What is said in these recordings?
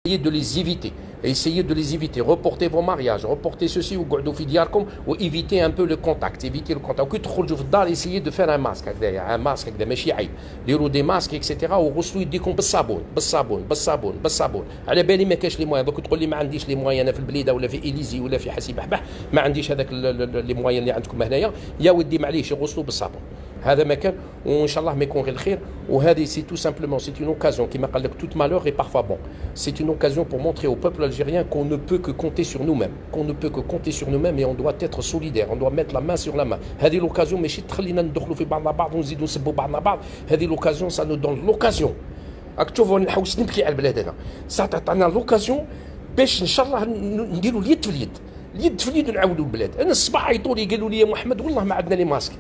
essayez de les éviter. Essayez de les éviter. Reportez vos mariages, reportez ceci ou évitez un peu le contact. Évitez le contact. Essayez de faire un masque. Un masque, des masques, etc. وغسلوا يديكم بالصابون. على بالي ما كاش لي موان. دوك تقول لي ما عنديش لي موان انا في البليده ولا في اليزي ولا في حسي بحبح ما عنديش هذاك لي موان اللي عندكم هنايا يا ودي معليش يغسلوا بالصابون. هذا مكان وان شاء الله ما يكون غير الخير. وهذه سي تو سامبلومون سي اون اوكازيون كيما قال لك توت مالور اي بارفوا بون. سي اون اوكازيون pour montrer au peuple algérien qu'on ne peut que compter sur nous-mêmes et on doit être solidaire, on doit mettre la main sur la main. هذه l'occasion ماشي تخلينا ندخلوا في بعضنا بعض ونزيدوا نسبوا بعضنا بعض. هذه l'occasion ça nous donne l'occasion. راك تشوفوا نحوس نبكي على البلاد هنا. ساعة تعطينا لوكازيون باش ان شاء الله نديروا اليد في اليد ونعاونوا البلاد. انا الصباح عيطوا لي قالوا لي يا محمد والله ما عندنا لي ماسك.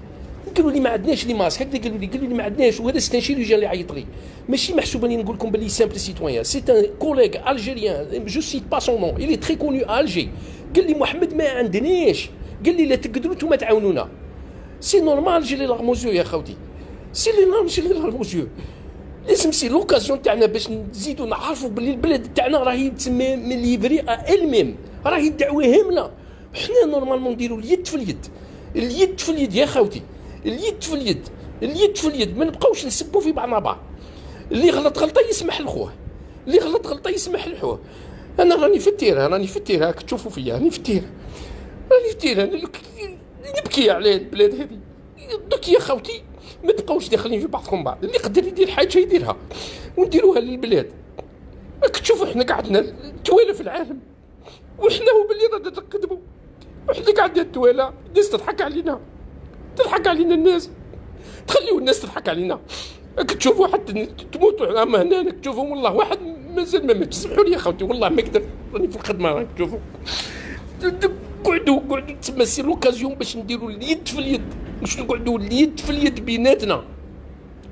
قالوا لي ما عندناش لي ماسك هكذا قالوا لي ما عندناش. وهذا سي ان شيروجيان اللي عيط لي ماشي محسوب اني نقول لكم باللي سامبل سيتويان. سي ان كوليغ الجيريان جو سيت با سون نون il est très connu à Alger. قال لي محمد ما عندناش. قال لي لا تقدروا نتوما تعاونونا. سي نورمال جي لي لارموزيو يا خوتي. سي لي نورمال جي لي لارموزيو. لازم سي لوكازيون تاعنا باش نزيدوا نعرفوا باللي البلاد تاعنا راهي تسمى من ليفري الميم راهي الدعوه هامله. حنا نورمالمون نديروا اليد في اليد يا خوتي. اليد في اليد ما نبقاوش نسبوا في بعضنا بعض. اللي غلط غلطه يسمح لخوه، اللي غلط غلطه يسمح لخوه. انا راني في التير هاك تشوفوا فيا راني في التير نبكي على البلاد هذه. دوك يا خوتي ما تبقاوش داخلين في بعضكم بعض. اللي يقدر يدير حاجه يديرها ونديروها للبلاد. راك تشوفوا احنا قعدنا التواله في العالم وحنا هو باللي رانا نقدموا وحنا قاعدين التواله. الناس تضحك علينا الناس تخليو الناس تضحك علينا. راك تشوفوا حتى تموتوا اما هنا راك تشوفوا والله واحد مازال ما مات. سمحوا لي يا خوتي والله ما قدرت راني في الخدمه. راك تشوفوا قعدوا تسمى سي لوكازيون باش نديروا اليد في اليد. باش نقعدوا اليد في اليد بيناتنا.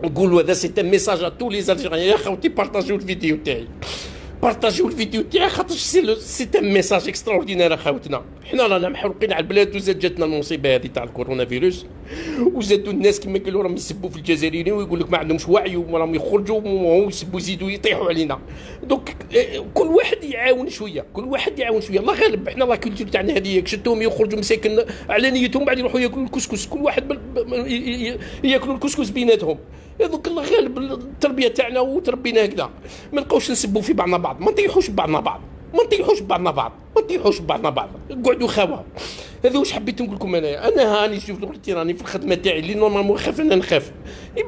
نقولوا هذا سي ان ميساج ا تو لي زالجيريان. يا خوتي بارطاجيو الفيديو تاعي خاطر سي ان ميساج اكستراوردينير. اخوتنا حنا رانا محروقين على البلاد وزاد جاتنا المصيبه هذه تاع الكورونا فيروس. وزادوا الناس كما قالوا راهم يسبوا في الجزائريين ويقول لك ما عندهمش وعي وراهم يخرجوا ويسبوا يزيدوا يطيحوا علينا. دونك كل واحد يعاون شويه الله غالب. حنا لا كولتور تاعنا هذه شتهم يخرجوا مساكن على نيتهم بعد يروحوا ياكلوا الكسكس. كل واحد ياكلوا الكسكس بيناتهم. هذوك الله غالب التربيه تاعنا وتربينا هكذا. ما نبقاوش نسبوا في بعضنا بعض. ما نطيحوش ببعضنا بعض. قعدوا خاوه. هذا واش حبيت نقول لكم. انا هاني شوف قلت راني في الخدمه تاعي اللي نورمالمون خاف انا نخاف.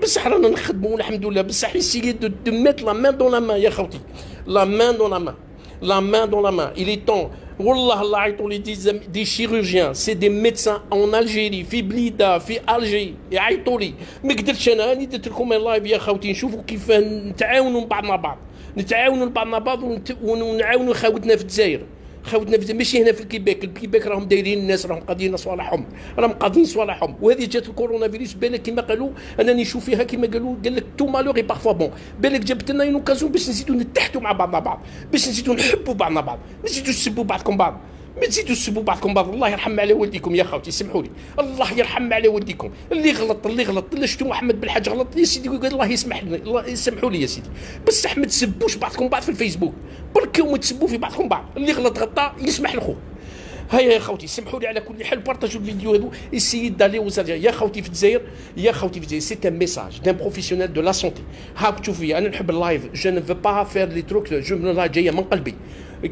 بصح رانا نخدموا والحمد لله. بصح يسيي دو ميت لا مان دون لا مان يا خوتي. لا مان دون لا مان. il est temps. والله الله عيطوا لي دي شيروجيان سي دي ميدسان اون الجيري في بليده في الجي يعيطوا لي. ما قدرتش انا راني درت لكم لايف يا خوتي نشوفوا كيف نتعاونوا بعضنا بعض ونعاونوا خاوتنا في الجزائر. ماشي هنا في الكيباك راهم دايرين الناس راهم قاضيين صوالحهم. وهذه جات الكورونا فيروس بالك كما قالوا انا نشوف فيها كما قال لك تو مالوغي بارفوا بون. بالك جابت لنا اون اوكازيون باش نزيدوا نتحدوا مع بعضنا بعض. باش نزيدوا نحبوا بعضنا بعض. ما تزيدوش تسبوا بعضكم بعض. الله يرحم على والديكم يا خوتي. سمحوا لي الله يرحم على والديكم. اللي غلط اللي شفتوا محمد بالحاج غلط يا سيدي قال الله يسمحوا لي يا سيدي. بصح ما تسبوش بعضكم بعض في الفيسبوك. بركوا ما تسبوا في بعضكم بعض. اللي غلطه يسمح لخوه. هيا يا خوتي سمحوا لي على كل حال بارطاجوا الفيديو هذو. اسيي دالي وزالجيريا يا خوتي في الجزائر سي ان ميساج دان بروفيسيونيل دو لا سونتي. هاك تشوفي انا نحب اللايف. جو نو فو با فير لي تروك جو جايه من قلبي.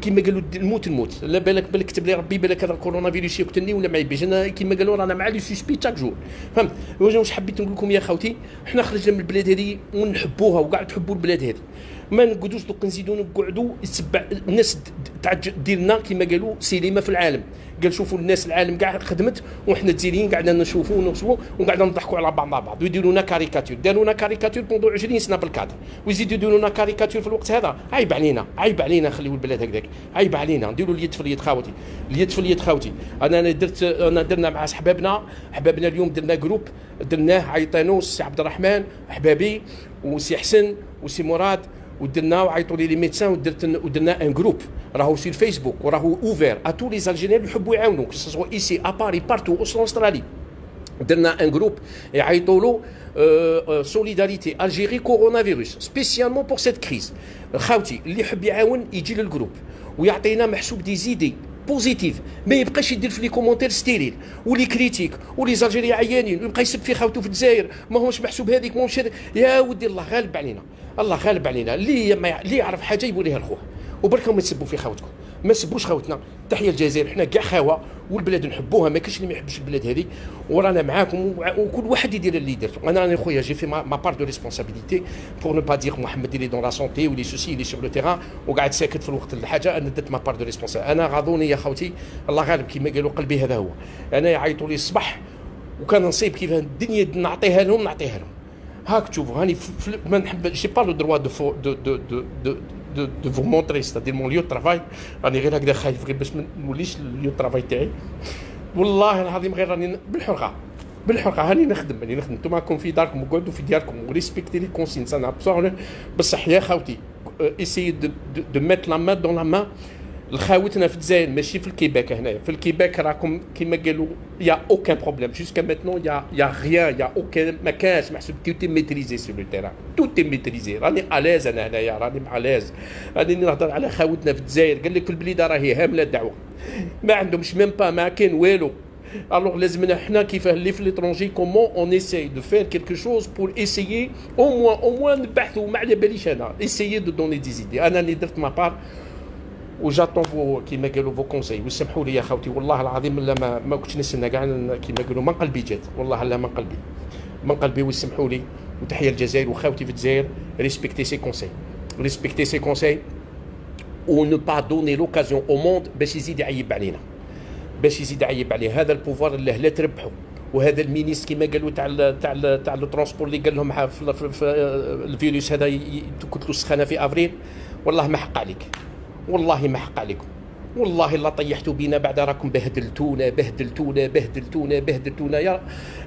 كيما قالوا الموت لا بالك كتب لي ربي بالك هذا الكورونا فيروس يقتلني ولا ما يبيش. انا كيما قالوا رانا مع لي سوسبي تاك جور. فهمت واش حبيت نقول لكم يا خوتي. حنا خرجنا من البلاد هذه ونحبوها وكاع تحبوا البلاد هذه. ما نقعدوش دوك نزيدوا نقعدوا يتبع الناس تاع ديالنا كيما قالوا سينما في العالم. قال شوفوا الناس العالم كاع خدمت وحنا الجزائريين قعدنا نشوفوا وقعدنا نضحكوا على بعض ويديروا لنا كاريكاتور. داروا لنا كاريكاتور بوندو 20 سنه بالكادر ويزيدوا يديروا لنا كاريكاتور في الوقت هذا. عيب علينا خليوا البلاد هكذاك. عيب علينا نديروا اليد في اليد خاوتي. درنا مع حبابنا اليوم درنا جروب درناه عيطانو سي عبد الرحمن حبابي وسي حسن وسي مراد ودرنا وعيطوا لي ميدسان ودرنا ان جروب راهو سي الفيسبوك وراهو اوفير ا تو لي الجيريان اللي يحبوا يعاونوا سوا ايسي ا باري بارتو او استرالي. درنا ان جروب يعيطوا له سوليداريتي الجيري كورونا فيروس سبيسيالمون بور سيت كريز. خاوتي اللي يحب يعاون يجي للجروب ويعطينا محسوب دي زيدي بوزيتيف، ما يبقاش يدير في لي كومونتير ستيريل ولي كريتيك ولي زالجيري عيانين ويبقى يسب في خاوته في الجزائر ماهوش محسوب هذيك ماهوش هذيك. يا ودي الله غالب علينا، الله غالب علينا. اللي يعرف حاجه يقوليها لخوه وبركم ما تسبوا في خاوتكم، ما سبوش خاوتنا. تحيه الجزائر، حنا كاع خاوه والبلاد نحبوها، ما كاينش اللي ما يحبش البلاد هذه، ورانا معاكم وكل واحد يدير اللي درتو. انا راني خويا جي في ما بار دو ريسبونسابيلتي بور نو با دير محمد اللي دون لا سونتي ولي سوسي اللي سور لو تيران وقاعد ساكت في الوقت الحاجه. انا درت ما بار دو ريسبونسابيلتي. انا غاضوني يا خوتي الله غالب كيما قالوا قلبي هذا هو. انا يعيطوا لي الصباح وكان نصيب كيف الدنيا نعطيها لهم هاك تشوفوا هاني ما نحب جي با لو دروا دو فو مونتري ستادير مون ليو ترافاي. راني غير هكذا خايف غير باش ما نوليش ليو ترافاي تاعي. والله العظيم غير راني بالحرقه هاني نخدم نتوما راكم في داركم وقعدوا في دياركم وريسبكتي لي كونسين انا بصح يا خاوتي اسيي دو ميت لا مان دون لا مان لخاوتنا في الجزائر ماشي في الكيباك. هنايا في الكيباك راكم كيما قالوا يا اوكان بروبليم جوسكا ماتنون يا غيان يا اوكان ما كانش محسوب تو ميتريزي سور لو تيران تو ميتريزي. راني اليز انا هنايا راني اليز راني نهضر على خاوتنا في الجزائر. قال لك في البليده راهي هامله الدعوه ما عندهمش ميم با ما كاين والو. Alors لازمنا حنا كيف اللي في ليترونجي كومون اون ايساي دو فير كيلكو شوز بور ايسايي او موان نبحثوا ما على باليش انا ايسايي دو دوني دي زيدي. انا اللي درت ما بار وجاتون فو كيما قالوا فو كونساي. وسمحوا لي يا خوتي والله العظيم لا ما كنتش نستنى كاع كيما قالوا من قلبي جات والله لا من قلبي وسمحوا لي. وتحيه الجزائر وخاوتي في الجزائر ريسبكتي سي كونساي و نو با دوني لوكازيون او موند باش يزيد يعيب علينا هذا البوفوار اللي لا تربحوا. وهذا المينيس كما قالوا تاع لو ترونسبور اللي قال لهم في الفيروس هذا كنت له سخانه في افريل. والله ما حق عليك، والله ما حق عليكم، والله لا طيحتوا بينا بعد راكم بهدلتونا يا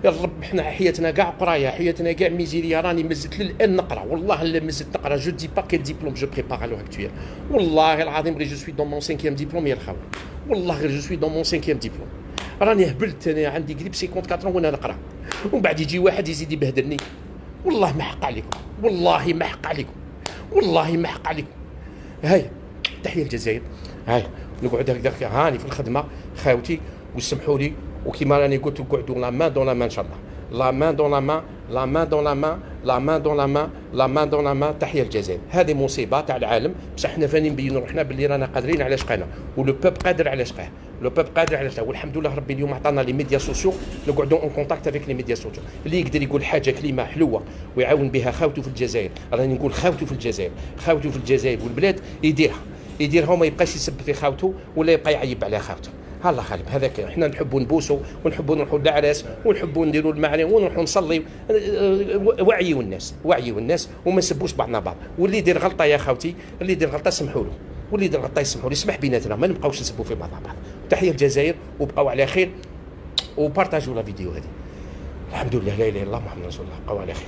الرب. حنا حياتنا كاع قرايه، حياتنا كاع ميزيريا. راني مزت للان نقرا والله لا مزت نقرا. جو دي با كيل ديبلوم جو بريبار لو اكتويل. والله العظيم غير جو سوي دون مون 5 ديبلوم يا الخاوه. والله غير جو سوي دون مون 5 ديبلوم. راني هبلت انا عندي قريب 54 وانا نقرا ومن بعد يجي واحد يزيد يبهدلني. والله ما حق عليكم، والله ما حق عليكم. هاي تحيه الجزائر. هاي نقعد هكذا هاني في الخدمه خاوتي وسمحوا لي. وكيما راني قلت نقعدوا لا مان دون لا مان ان شاء الله. لا مان دون لا مان تحيه الجزائر. هذه مصيبه تاع العالم بصح حنا فاني نبينوا روحنا باللي رانا قادرين على شقانا ولو بوب قادر على شقاه. والحمد لله ربي اليوم عطانا لي ميديا سوسيو نقعدوا اون كونتاكت افيك لي ميديا سوسيو. اللي يقدر يقول حاجه كلمه حلوه ويعاون بها خاوته في الجزائر. راني نقول خاوته في الجزائر والبلاد يديرها وما يبقاش يسب في خاوته ولا يبقى يعيب على خاوته. الله غالب هذاك. حنا نحبوا نبوسوا ونحبوا نروحوا للعراس ونحبوا نديروا المعاني ونروحوا نصلي. وعيوا الناس وما نسبوش بعضنا بعض. واللي يدير غلطه يا خاوتي اللي يدير غلطه سمحوا له يسمح بيناتنا ما نبقاوش نسبوا في بعضنا بعض. تحيه الجزائر وبقوا على خير وبارطاجوا لا فيديو هذه. الحمد لله لا اله الا الله محمد رسول الله. بقوا على خير.